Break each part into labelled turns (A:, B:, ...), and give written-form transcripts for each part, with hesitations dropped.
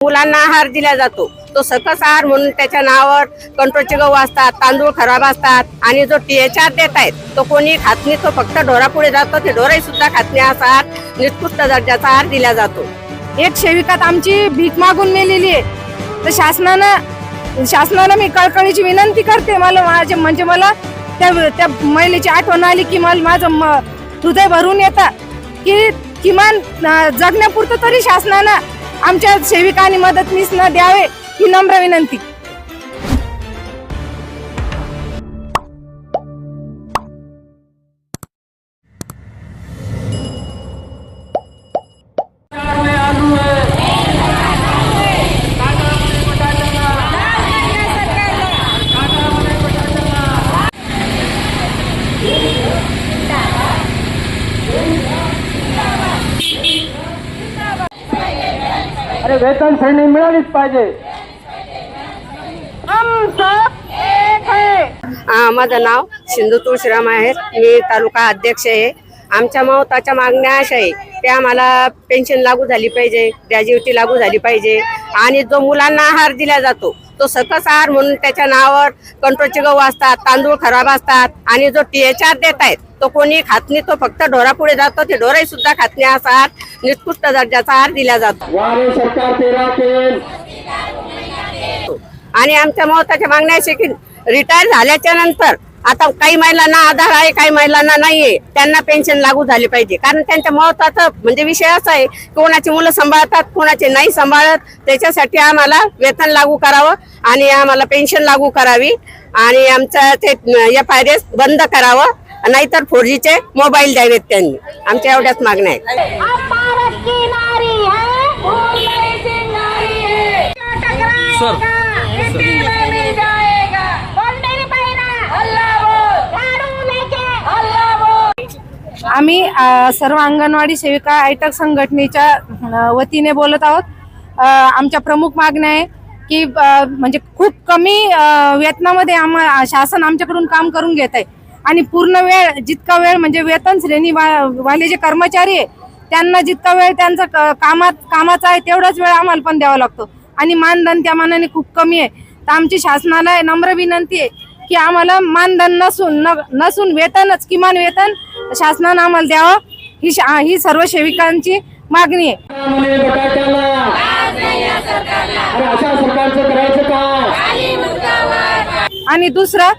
A: मुलांना आहार दिला जातो तो सकस आहार म्हणून त्याच्या नावावर कंट्रोलचे गहू असतात, तांदूळ खराब असतात आणि जो THR देत आहेत तो कोणी खात नाही, तो फक्त ढोरापुढे जातो, ते ढोराही सुद्धा खात नाही असा आहार निकृष्ट दर्जाचा आहार दिला जातो।
B: एक सेविकात आमची भीक मागून मेलेली आहे, तर शासनाला मी कळकळीची विनंती करते। मला त्या महिलेची आठवण आली की मला माझं हृदय भरून येतं की किमान जगण्यापुरतं तरी शासनानं आमच्या सेविकांनी मदतनीस न द्यावे ही नम्र विनंती।
C: अरे वेतन श्रेणी मिळालीच पाहिजे।
A: माझं नाव सिंधू तुळशीराम आहे, मी तालुका अध्यक्ष आहे। आमच्या महत्त्वाच्या मागण्या अशा आहे की आम्हाला पेन्शन लागू झाली पाहिजे, ग्रॅज्युएटी लागू झाली पाहिजे आणि जो मुलांना आहार दिला जातो तो सकस आहार म्हणून त्याच्या नावावर कंट्रोलचे गहू असतात, तांदूळ खराब असतात आणि जो THR देत आहेत तो कोणी खात नाही, तो फक्त ढोरापुढे जातो, ते ढोराही सुद्धा खात नाही असा आहार निकृष्ट दर्जाचा आहार दिला जातो। आणि आमच्या महत्त्वाच्या मागण्या अशा की रिटायर झाल्याच्या नंतर आता काही महिलांना आधार आहे, काही महिलांना नाहीये, त्यांना पेन्शन लागू झाली पाहिजे। कारण त्यांच्या महत्त्वाचा म्हणजे विषय असा आहे कोणाची मुलं सांभाळतात, कोणाचे नाही सांभाळत, त्याच्यासाठी आम्हाला वेतन लागू करावं आणि आम्हाला पेन्शन लागू करावी आणि आमचं ते FIRS बंद करावं, नाहीतर 4Gचे मोबाईल द्यावेत त्यांनी। आमच्या एवढ्याच मागण्या आहेत।
B: आम्ही सर्व अंगणवाडी सेविका आयटक संघटनेच्या वतीने बोलत आहोत। आमच्या प्रमुख मागण्या आहे की म्हणजे खूप कमी वेतनामध्ये शासन आमच्याकडून काम करून घेत आहे आणि पूर्ण वेळ जितका वेळ म्हणजे वेतन श्रेणी वाले जे कर्मचारी आहे त्यांना जितका वेळ त्यांचा कामाचा आहे तेवढाच वेळ आम्हाला पण द्यावा लागतो आणि मानधन त्या मानाने खूप कमी आहे। तर आमची शासनाला नम्र विनंती आहे की आम्हाला मानधन नसून वेतनच, किमान वेतन शासनाने आम्हाला द्यावं ही सर्व सेविकांची मागणी आहे। आणि दुसरं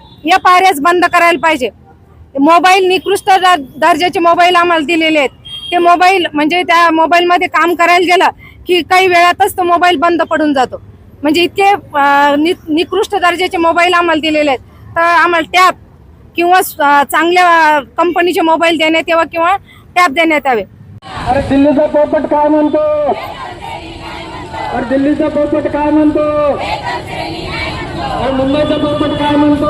B: FIRS बंद करायला पाहिजे। मोबाईल निकृष्ट दर्जाचे मोबाईल आम्हाला दिलेले आहेत, ते मोबाईल म्हणजे त्या मोबाईल मध्ये काम करायला गेलं की काही वेळातच तो मोबाईल बंद पडून जातो, म्हणजे इतके निकृष्ट दर्जाचे मोबाईल आम्हाला दिलेले आहेत। तर आम्हाला टॅब किंवा चांगल्या कंपनीचे मोबाईल देण्यात यावे किंवा टॅब देण्यात यावे।
C: अरे दिल्लीचा पोपट काय म्हणतो? अरे दिल्लीचा पोपट काय म्हणतो? अरे मुंबईचा पोपट काय म्हणतो?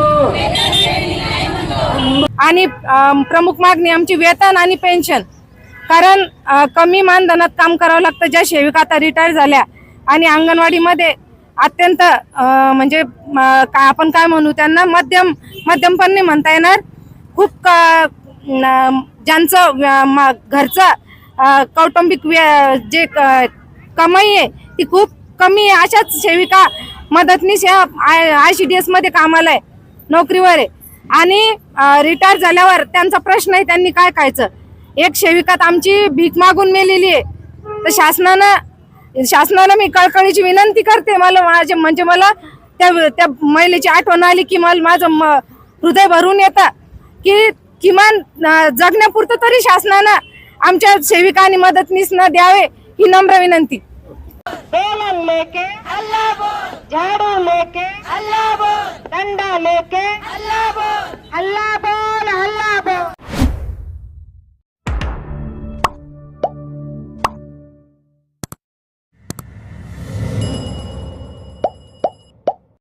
B: आणि प्रमुख मागणी आमची वेतन आणि पेन्शन, कारण कमी मानधनात काम करावं लागतं। ज्या सेविका आता रिटायर झाल्या आणि अंगणवाडीमध्ये अत्यंत म्हणजे आपण काय म्हणू त्यांना मध्यम पण नाही म्हणता येणार, खूप ज्यांचं घरचं कौटुंबिक जे कमाई आहे ती खूप कमी आहे, अशाच सेविका मदतनीस या ICDS मध्ये कामाला आहे, नोकरीवर आहे आणि रिटायर झाल्यावर त्यांचा प्रश्न आहे त्यांनी काय खायचं। एक सेविकात आमची भीक मागून मेलेली आहे, तर शासनाला मी कळकळीची विनंती करते। मला त्या महिलेची आठवण आली की मला माझं हृदय भरून येतं की किमान जगण्यापुरतं तरी शासनानं आमच्या सेविकांनी मदतनीस न द्यावे ही नम्र विनंती।
D: बेलन लेके अल्लाह बोल, झाड़ू लेके अल्लाह बोल, डंडा लेके अल्लाह बोल, अल्लाह बोल।